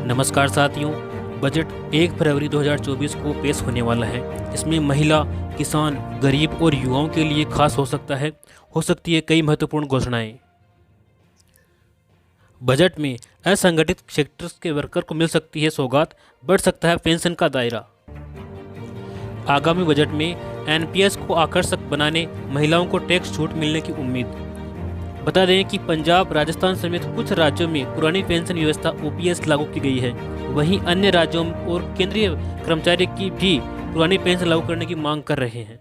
नमस्कार साथियों। बजट 1 फरवरी 2024 को पेश होने वाला है। इसमें महिला, किसान, गरीब और युवाओं के लिए खास हो सकती है कई महत्वपूर्ण घोषणाएं। बजट में असंगठित सेक्टर्स के वर्कर को मिल सकती है सौगात, बढ़ सकता है पेंशन का दायरा। आगामी बजट में एनपीएस को आकर्षक बनाने महिलाओं को टैक्स छूट मिलने की उम्मीद। बता दें कि पंजाब, राजस्थान समेत कुछ राज्यों में पुरानी पेंशन व्यवस्था ओपीएस लागू की गई है। वहीं अन्य राज्यों और केंद्रीय कर्मचारी की भी पुरानी पेंशन लागू करने की मांग कर रहे हैं।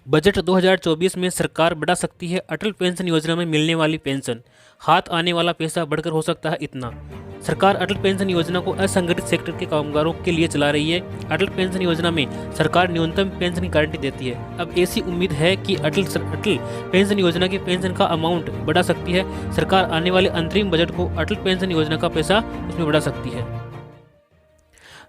बजट 2024 में सरकार बढ़ा सकती है अटल पेंशन योजना में मिलने वाली पेंशन। हाथ आने वाला पैसा बढ़कर हो सकता है इतना। सरकार अटल पेंशन योजना को असंगठित सेक्टर के कामगारों के लिए चला रही है। अटल पेंशन योजना में सरकार न्यूनतम पेंशन की गारंटी देती है। अब ऐसी उम्मीद है कि अटल पेंशन योजना की पेंशन का अमाउंट बढ़ा सकती है। सरकार आने वाले अंतरिम बजट को अटल पेंशन योजना का पैसा उसमें बढ़ा सकती है।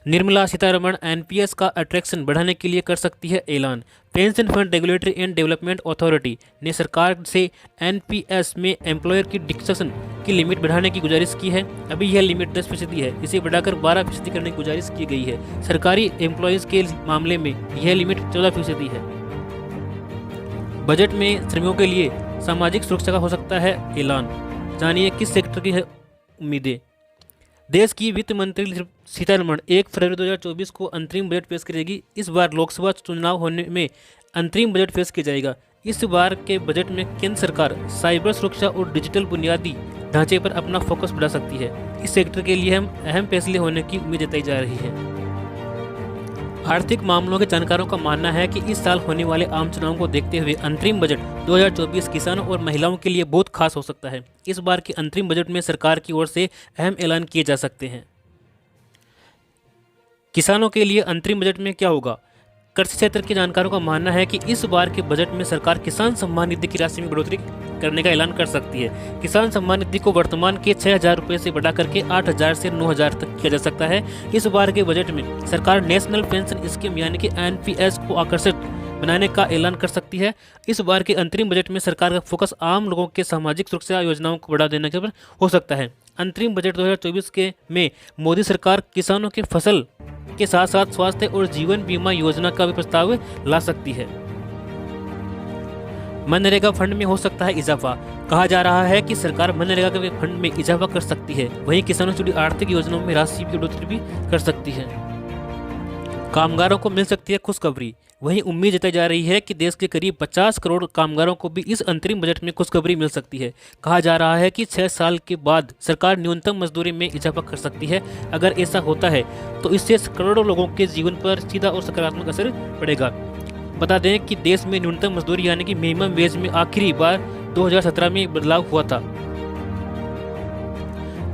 निर्मला सीतारमण एनपीएस का अट्रैक्शन बढ़ाने के लिए कर सकती है ऐलान। Pension fund regulatory and development authority ने सरकार से एनपीएस में एम्प्लॉयर की डिडक्शन की लिमिट बढ़ाने की गुजारिश की है। अभी यह लिमिट 10% है, इसे बढ़ाकर 12% करने की गुजारिश की गई है। सरकारी एम्प्लॉयज़ के मामले में यह लिमिट 14% है। बजट में श्रमिकों के लिए सामाजिक सुरक्षा का हो सकता है ऐलान। जानिए किस सेक्टर की है उम्मीदें। देश की वित्त मंत्री सीतारमण 1 फरवरी 2024 को अंतरिम बजट पेश करेगी। इस बार लोकसभा चुनाव होने में अंतरिम बजट पेश किया जाएगा। इस बार के बजट में केंद्र सरकार साइबर सुरक्षा और डिजिटल बुनियादी ढांचे पर अपना फोकस बढ़ा सकती है। इस सेक्टर के लिए हम अहम फैसले होने की उम्मीद जताई जा रही है। आर्थिक मामलों के जानकारों का मानना है कि इस साल होने वाले आम चुनावों को देखते हुए अंतरिम बजट 2024 किसानों और महिलाओं के लिए बहुत खास हो सकता है। इस बार के अंतरिम बजट में सरकार की ओर से अहम ऐलान किए जा सकते हैं। किसानों के लिए अंतरिम बजट में क्या होगा? कृषि क्षेत्र के जानकारों का मानना है कि इस बार के बजट में सरकार किसान सम्मान निधि की राशि में बढ़ोतरी करने का ऐलान कर सकती है। किसान सम्मान निधि को वर्तमान के 6,000 रुपये से बढ़ा करके 8,000 से 9,000 तक किया जा सकता है। इस बार के बजट में सरकार नेशनल पेंशन स्कीम यानी कि एनपीएस को आकर्षक बनाने का ऐलान कर सकती है। इस बार के अंतरिम बजट में सरकार का फोकस आम लोगों के सामाजिक सुरक्षा योजनाओं को बढ़ा देने के पर हो सकता है। अंतरिम बजट 2024 में मोदी सरकार किसानों के फसल के साथ साथ स्वास्थ्य और जीवन बीमा योजना का भी प्रस्ताव ला सकती है। मनरेगा फंड में हो सकता है इजाफा। कहा जा रहा है कि सरकार मनरेगा के फंड में इजाफा कर सकती है। वहीं किसानों से जुड़ी आर्थिक योजनाओं में राशि की बढ़ोतरी भी कर सकती है। कामगारों को मिल सकती है खुशखबरी। वहीं उम्मीद जताई जा रही है कि देश के करीब 50 करोड़ कामगारों को भी इस अंतरिम बजट में खुशखबरी मिल सकती है। कहा जा रहा है कि 6 साल के बाद सरकार न्यूनतम मजदूरी में इजाफा कर सकती है। अगर ऐसा होता है तो इससे करोड़ों लोगों के जीवन पर सीधा और सकारात्मक असर पड़ेगा। बता दें कि देश में न्यूनतम मजदूरी यानी कि मिनिमम वेज में आखिरी बार 2017 में बदलाव हुआ था।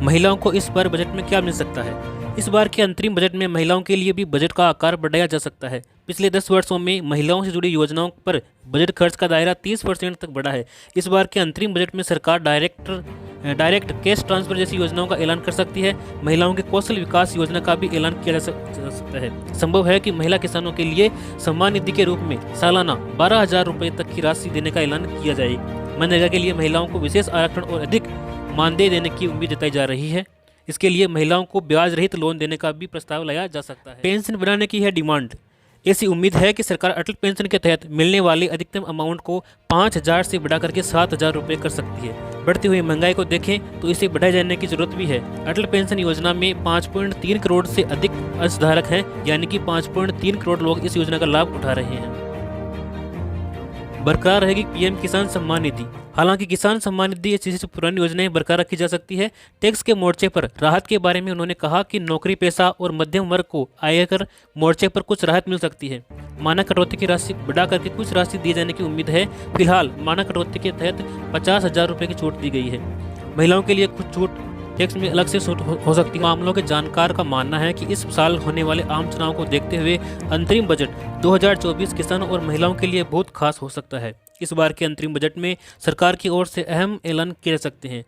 महिलाओं को इस बार बजट में क्या मिल सकता है? इस बार के अंतरिम बजट में महिलाओं के लिए भी बजट का आकार बढ़ाया जा सकता है। पिछले 10 वर्षों में महिलाओं से जुड़ी योजनाओं पर बजट खर्च का दायरा 30% तक बढ़ा है। इस बार के अंतरिम बजट में सरकार डायरेक्ट कैश ट्रांसफर जैसी योजनाओं का ऐलान कर सकती है। महिलाओं के कौशल विकास योजना का भी ऐलान किया जा सकता है। संभव है कि महिला किसानों के लिए सम्मान निधि के रूप में सालाना 12,000 रुपये तक की राशि देने का ऐलान किया जाए। मनरेगा के लिए महिलाओं को विशेष आरक्षण और अधिक मानदेय देने की उम्मीद जताई जा रही है। इसके लिए महिलाओं को ब्याज रहित लोन देने का भी प्रस्ताव लाया जा सकता है। पेंशन बढ़ाने की है डिमांड। ऐसी उम्मीद है कि सरकार अटल पेंशन के तहत मिलने वाले अधिकतम अमाउंट को 5,000 से बढ़ाकर के 7,000 रुपये कर सकती है। बढ़ती हुई महंगाई को देखें तो इसे बढ़ाए जाने की जरूरत भी है। अटल पेंशन योजना में 5.3 करोड़ से अधिक अंशधारक हैं, यानी कि 5.3 करोड़ लोग इस योजना का लाभ उठा रहे हैं। बरकरार रहेगी पीएम किसान सम्मान निधि। हालांकि किसान सम्मान निधि जैसी पुरानी योजनाएं बरकरार रखी जा सकती है। टैक्स के मोर्चे पर राहत के बारे में उन्होंने कहा कि नौकरी पेशा और मध्यम वर्ग को आयकर मोर्चे पर कुछ राहत मिल सकती है। मानक कटौती की राशि बढ़ा करके कुछ राशि दिए जाने की उम्मीद है। फिलहाल मानक कटौती के तहत 50,000 रुपये की छूट दी गई है। महिलाओं के लिए कुछ छूट टैक्स में अलग से छूट हो सकती है। मामलों के जानकार का मानना है कि इस साल होने वाले आम चुनाव को देखते हुए अंतरिम बजट 2024 किसानों और महिलाओं के लिए बहुत खास हो सकता है। इस बार के अंतरिम बजट में सरकार की ओर से अहम ऐलान किए जा सकते हैं।